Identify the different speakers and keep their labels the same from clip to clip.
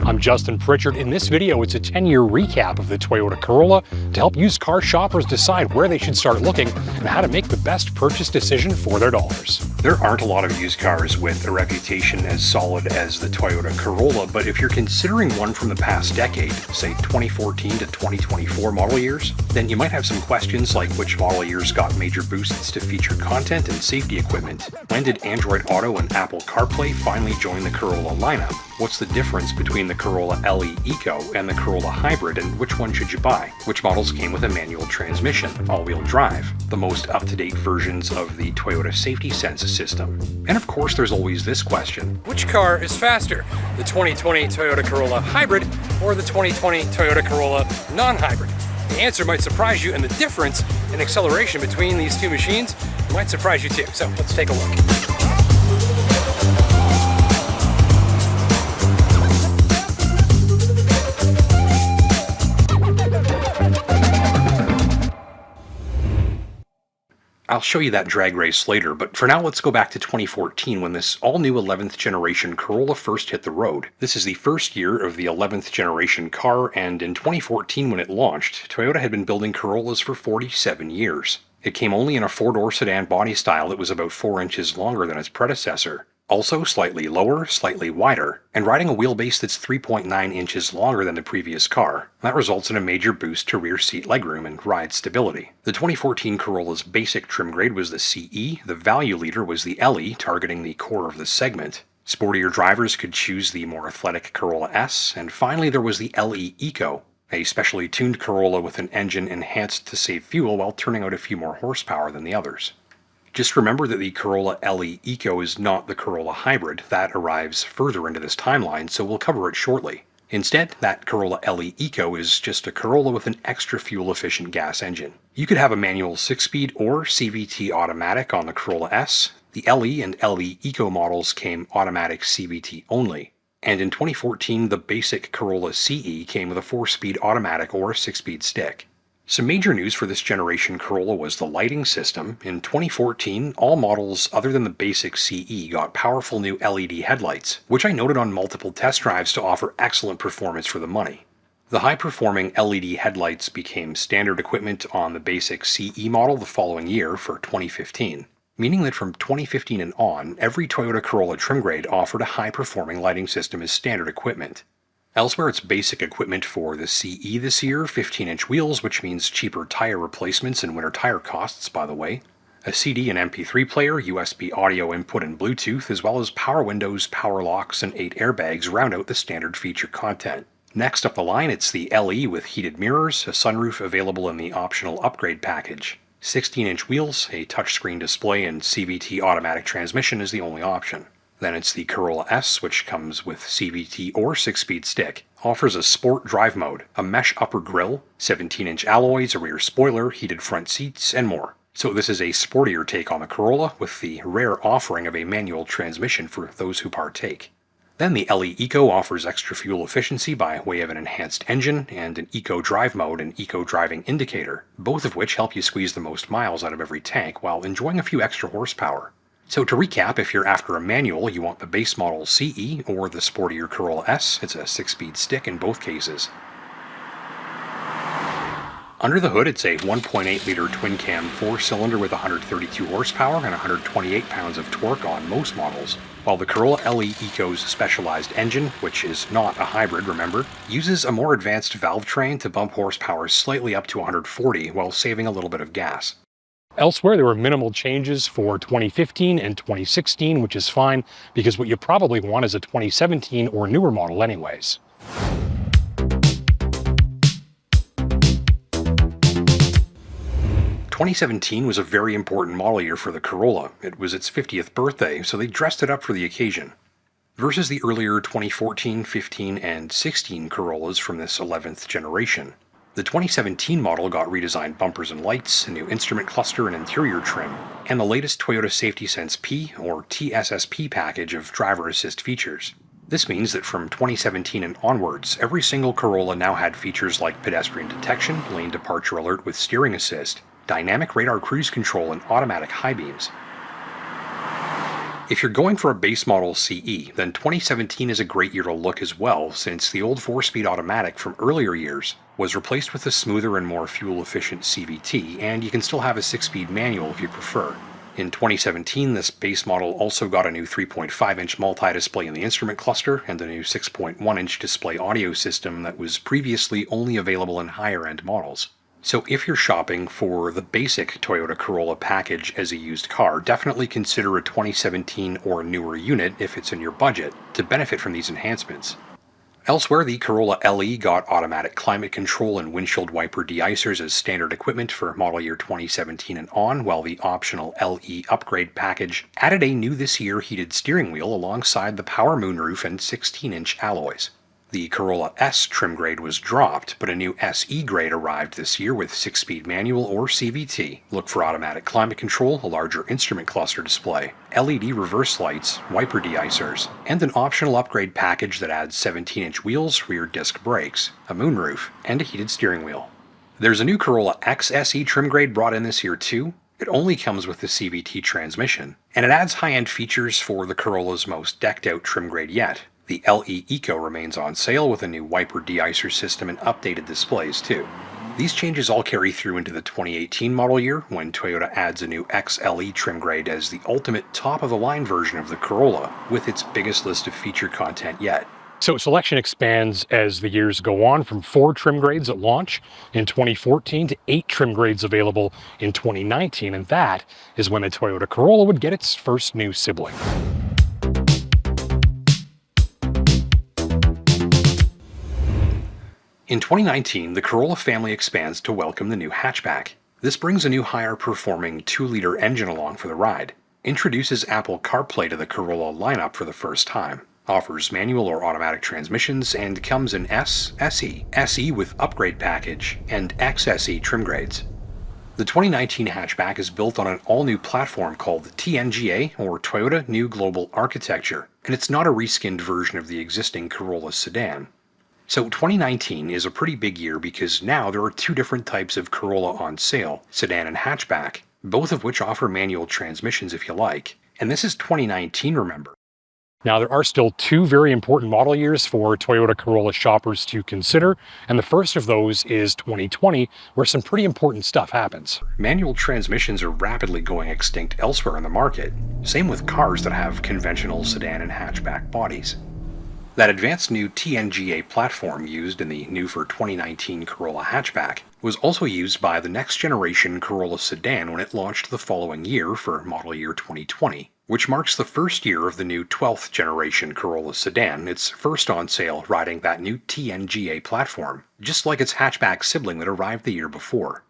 Speaker 1: I'm Justin Pritchard. In this video, it's a 10-year recap of the Toyota Corolla to help used car shoppers decide where they should start looking and how to make the best purchase decision for their dollars.
Speaker 2: There aren't a lot of used cars with a reputation as solid as the Toyota Corolla, but if you're considering one from the past decade, say 2014 to 2024 model years, then you might have some questions like which model years got major boosts to feature content and safety equipment. When did Android Auto and Apple CarPlay finally join the Corolla lineup? What's the difference between the Corolla LE Eco and the Corolla Hybrid, and which one should you buy? Which models came with a manual transmission, all-wheel drive, the most up-to-date versions of the Toyota Safety Sense system? And of course, there's always this question: which car is faster, the 2020 Toyota Corolla Hybrid or the 2020 Toyota Corolla non-hybrid? The answer might surprise you, and the difference in acceleration between these two machines might surprise you too. So let's take a look. I'll show you that drag race later, but for now let's go back to 2014 when this all-new 11th generation Corolla first hit the road. This is the first year of the 11th generation car, and in 2014 when it launched, Toyota had been building Corollas for 47 years. It came only in a four-door sedan body style that was about 4 inches longer than its predecessor. Also slightly lower, slightly wider, and riding a wheelbase that's 3.9 inches longer than the previous car. That results in a major boost to rear seat legroom and ride stability. The 2014 Corolla's basic trim grade was the CE, the value leader was the LE, targeting the core of the segment. Sportier drivers could choose the more athletic Corolla S, and finally there was the LE Eco, a specially tuned Corolla with an engine enhanced to save fuel while turning out a few more horsepower than the others. Just remember that the Corolla LE Eco is not the Corolla Hybrid. That arrives further into this timeline, so we'll cover it shortly. Instead, that Corolla LE Eco is just a Corolla with an extra fuel-efficient gas engine. You could have a manual 6-speed or CVT automatic on the Corolla S. The LE and LE Eco models came automatic CVT only. And in 2014, the basic Corolla CE came with a 4-speed automatic or 6-speed stick. Some major news for this generation Corolla was the lighting system. In 2014, all models other than the basic CE got powerful new LED headlights, which I noted on multiple test drives to offer excellent performance for the money. The high-performing LED headlights became standard equipment on the basic CE model the following year for 2015, meaning that from 2015 and on, every Toyota Corolla trim grade offered a high-performing lighting system as standard equipment. Elsewhere, it's basic equipment for the CE this year, 15-inch wheels, which means cheaper tire replacements and winter tire costs, by the way, a CD and MP3 player, USB audio input and Bluetooth, as well as power windows, power locks, and 8 airbags round out the standard feature content. Next up the line, it's the LE with heated mirrors, a sunroof available in the optional upgrade package. 16-inch wheels, a touchscreen display, and CVT automatic transmission is the only option. Then it's the Corolla S, which comes with CVT or 6-speed stick, offers a sport drive mode, a mesh upper grille, 17-inch alloys, a rear spoiler, heated front seats, and more. So this is a sportier take on the Corolla, with the rare offering of a manual transmission for those who partake. Then the LE Eco offers extra fuel efficiency by way of an enhanced engine and an Eco Drive mode and Eco Driving indicator, both of which help you squeeze the most miles out of every tank while enjoying a few extra horsepower. So to recap, if you're after a manual, you want the base model CE or the sportier Corolla S. It's a 6-speed stick in both cases. Under the hood, it's a 1.8-liter twin-cam 4-cylinder with 132 horsepower and 128 pounds of torque on most models, while the Corolla LE Eco's specialized engine, which is not a hybrid, remember, uses a more advanced valve train to bump horsepower slightly up to 140 while saving a little bit of gas.
Speaker 1: Elsewhere, there were minimal changes for 2015 and 2016, which is fine because what you probably want is a 2017 or newer model anyways.
Speaker 2: "2017 was a very important model year for the Corolla. It was its 50th birthday, so they dressed it up for the occasion. Versus the earlier 2014, 15, and 16 Corollas from this 11th generation. The 2017 model got redesigned bumpers and lights, a new instrument cluster and interior trim, and the latest Toyota Safety Sense P or TSSP package of driver assist features. This means that from 2017 and onwards, every single Corolla now had features like pedestrian detection, lane departure alert with steering assist, dynamic radar cruise control, and automatic high beams. If you're going for a base model CE, then 2017 is a great year to look as well, since the old 4-speed automatic from earlier years was replaced with a smoother and more fuel-efficient CVT, and you can still have a 6-speed manual if you prefer. In 2017, this base model also got a new 3.5-inch multi-display in the instrument cluster and a new 6.1-inch display audio system that was previously only available in higher-end models. So if you're shopping for the basic Toyota Corolla package as a used car, definitely consider a 2017 or newer unit if it's in your budget to benefit from these enhancements. Elsewhere, the Corolla LE got automatic climate control and windshield wiper de-icers as standard equipment for model year 2017 and on, while the optional LE upgrade package added a new this year heated steering wheel alongside the power moonroof and 16-inch alloys. The Corolla S trim grade was dropped, but a new SE grade arrived this year with 6-speed manual or CVT. Look for automatic climate control, a larger instrument cluster display, LED reverse lights, wiper de-icers, and an optional upgrade package that adds 17-inch wheels, rear disc brakes, a moonroof, and a heated steering wheel. There's a new Corolla X SE trim grade brought in this year too. It only comes with the CVT transmission, and it adds high-end features for the Corolla's most decked-out trim grade yet. The LE Eco remains on sale with a new wiper de-icer system and updated displays too. These changes all carry through into the 2018 model year when Toyota adds a new XLE trim grade as the ultimate top-of-the-line version of the Corolla, with its biggest list of feature content yet.
Speaker 1: So selection expands as the years go on, from 4 trim grades at launch in 2014 to 8 trim grades available in 2019, and that is when the Toyota Corolla would get its first new sibling.
Speaker 2: In 2019, the Corolla family expands to welcome the new hatchback. This brings a new higher-performing 2-liter engine along for the ride, introduces Apple CarPlay to the Corolla lineup for the first time, offers manual or automatic transmissions, and comes in S, SE, SE with upgrade package, and XSE trim grades. The 2019 hatchback is built on an all-new platform called TNGA, or Toyota New Global Architecture, and it's not a reskinned version of the existing Corolla sedan. So 2019 is a pretty big year because now there are 2 different types of Corolla on sale, sedan and hatchback, both of which offer manual transmissions if you like. And this is 2019, remember.
Speaker 1: Now, there are still 2 very important model years for Toyota Corolla shoppers to consider, and the first of those is 2020, where some pretty important stuff happens.
Speaker 2: Manual transmissions are rapidly going extinct elsewhere in the market, same with cars that have conventional sedan and hatchback bodies. That advanced new TNGA platform used in the new for 2019 Corolla hatchback was also used by the next generation Corolla sedan when it launched the following year for model year 2020, which marks the first year of the new 12th generation Corolla sedan, its first on sale riding that new TNGA platform, just like its hatchback sibling that arrived the year before.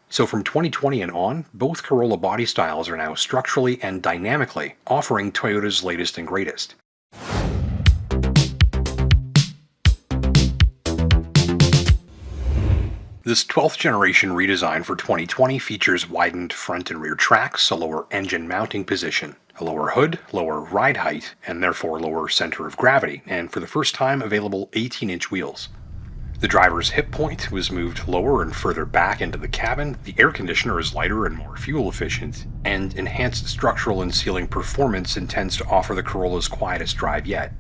Speaker 2: So from 2020 and on, both Corolla body styles are now structurally and dynamically offering Toyota's latest and greatest. This 12th generation redesign for 2020 features widened front and rear tracks, a lower engine mounting position, a lower hood, lower ride height, and therefore lower center of gravity, and for the first time available 18-inch wheels. The driver's hip point was moved lower and further back into the cabin, the air conditioner is lighter and more fuel efficient, and enhanced structural and sealing performance intends to offer the Corolla's quietest drive yet.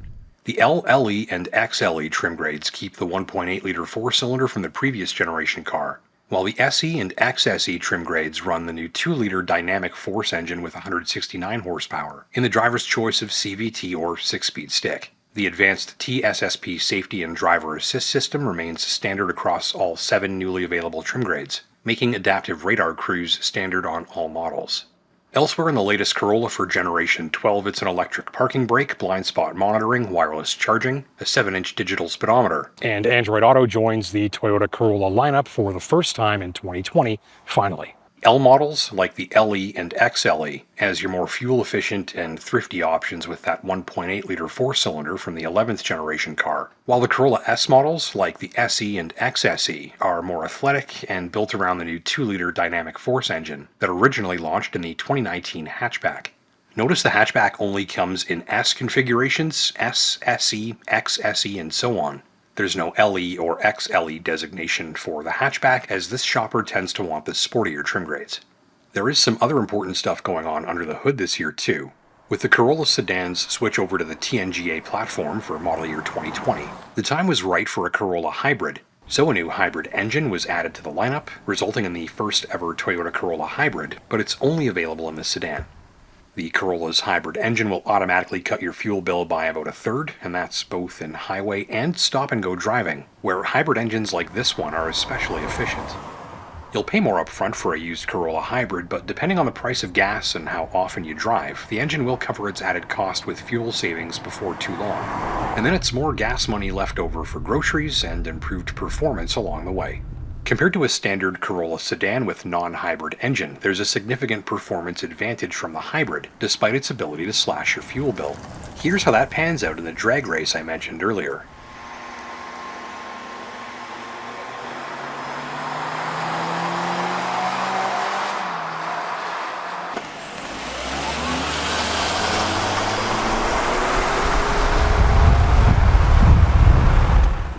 Speaker 2: The LE and XLE trim grades keep the 1.8-liter 4-cylinder from the previous generation car, while the SE and XSE trim grades run the new 2-liter dynamic force engine with 169 horsepower in the driver's choice of CVT or 6-speed stick. The advanced TSSP safety and driver assist system remains standard across all 7 newly available trim grades, making adaptive radar cruise standard on all models. Elsewhere in the latest Corolla for Generation 12, it's an electric parking brake, blind spot monitoring, wireless charging, a 7-inch digital speedometer.
Speaker 1: And Android Auto joins the Toyota Corolla lineup for the first time in 2020, finally.
Speaker 2: L models, like the LE and XLE, as your more fuel-efficient and thrifty options with that 1.8-liter 4-cylinder from the 11th generation car, while the Corolla S models, like the SE and XSE, are more athletic and built around the new 2-liter dynamic force engine that originally launched in the 2019 hatchback. Notice the hatchback only comes in S configurations, S, SE, XSE, and so on. There's no LE or XLE designation for the hatchback, as this shopper tends to want the sportier trim grades. There is some other important stuff going on under the hood this year too. With the Corolla sedan's switch over to the TNGA platform for model year 2020, the time was right for a Corolla hybrid. So a new hybrid engine was added to the lineup, resulting in the first ever Toyota Corolla hybrid, but it's only available in the sedan. The Corolla's hybrid engine will automatically cut your fuel bill by about a third, and that's both in highway and stop-and-go driving, where hybrid engines like this one are especially efficient. You'll pay more upfront for a used Corolla hybrid, but depending on the price of gas and how often you drive, the engine will cover its added cost with fuel savings before too long. And then it's more gas money left over for groceries and improved performance along the way. Compared to a standard Corolla sedan with non-hybrid engine, there's a significant performance advantage from the hybrid, despite its ability to slash your fuel bill. Here's how that pans out in the drag race I mentioned earlier.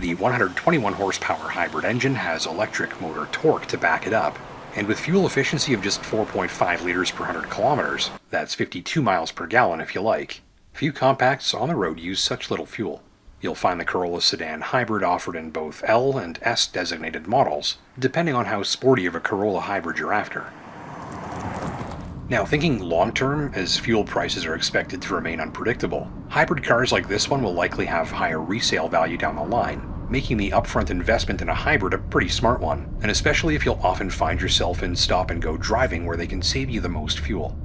Speaker 2: The 121 horsepower hybrid engine has electric motor torque to back it up, and with fuel efficiency of just 4.5 liters per 100 kilometers, that's 52 miles per gallon if you like. Few compacts on the road use such little fuel. You'll find the Corolla sedan hybrid offered in both L and S designated models, depending on how sporty of a Corolla hybrid you're after. Now, thinking long-term, as fuel prices are expected to remain unpredictable, hybrid cars like this one will likely have higher resale value down the line, making the upfront investment in a hybrid a pretty smart one, and especially if you'll often find yourself in stop-and-go driving where they can save you the most fuel.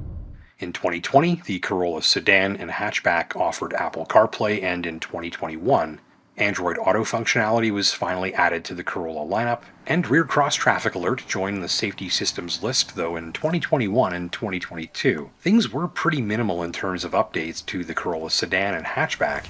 Speaker 2: In 2020, the Corolla sedan and hatchback offered Apple CarPlay, and in 2021, Android Auto functionality was finally added to the Corolla lineup, and rear cross-traffic alert joined the safety systems list, though in 2021 and 2022, things were pretty minimal in terms of updates to the Corolla sedan and hatchback.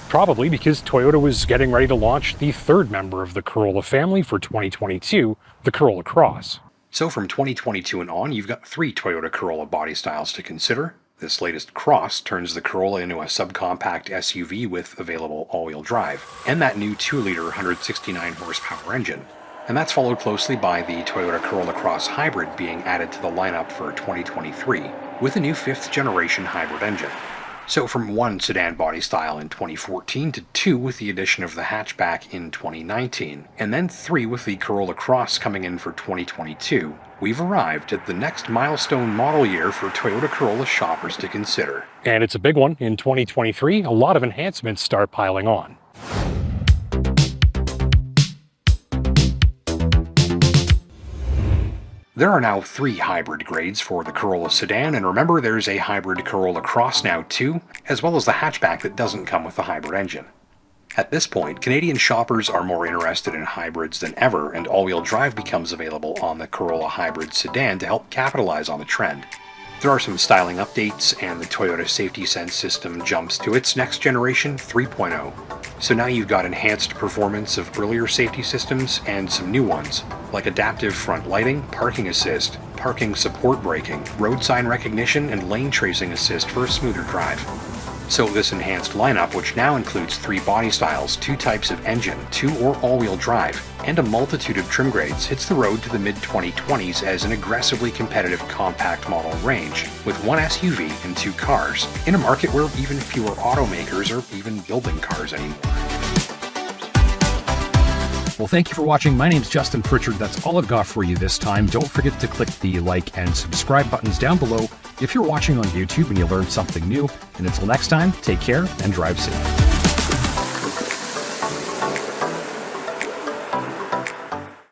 Speaker 1: Probably because Toyota was getting ready to launch the third member of the Corolla family for 2022, the Corolla Cross.
Speaker 2: So from 2022 and on, you've got 3 Toyota Corolla body styles to consider. This latest Cross turns the Corolla into a subcompact SUV with available all-wheel drive, and that new 2-liter 169 horsepower engine. And that's followed closely by the Toyota Corolla Cross Hybrid being added to the lineup for 2023, with a new 5th generation hybrid engine. So from 1 sedan body style in 2014 to 2 with the addition of the hatchback in 2019, and then 3 with the Corolla Cross coming in for 2022, we've arrived at the next milestone model year for Toyota Corolla shoppers to consider.
Speaker 1: And it's a big one. In 2023, a lot of enhancements start piling on.
Speaker 2: There are now 3 hybrid grades for the Corolla sedan, and remember there's a hybrid Corolla Cross now too, as well as the hatchback that doesn't come with the hybrid engine. At this point, Canadian shoppers are more interested in hybrids than ever, and all-wheel drive becomes available on the Corolla hybrid sedan to help capitalize on the trend. There are some styling updates, and the Toyota Safety Sense system jumps to its next generation 3.0. So now you've got enhanced performance of earlier safety systems and some new ones, like adaptive front lighting, parking assist, parking support braking, road sign recognition, and lane tracing assist for a smoother drive. So this enhanced lineup, which now includes 3 body styles, 2 types of engine, 2 or all-wheel drive, and a multitude of trim grades, hits the road to the mid-2020s as an aggressively competitive compact model range, with 1 SUV and 2 cars, in a market where even fewer automakers are even building cars anymore.
Speaker 3: Well, thank you for watching. My name's Justin Pritchard. That's all I've got for you this time. Don't forget to click the like and subscribe buttons down below if you're watching on YouTube and you learned something new. And until next time, take care and drive safe.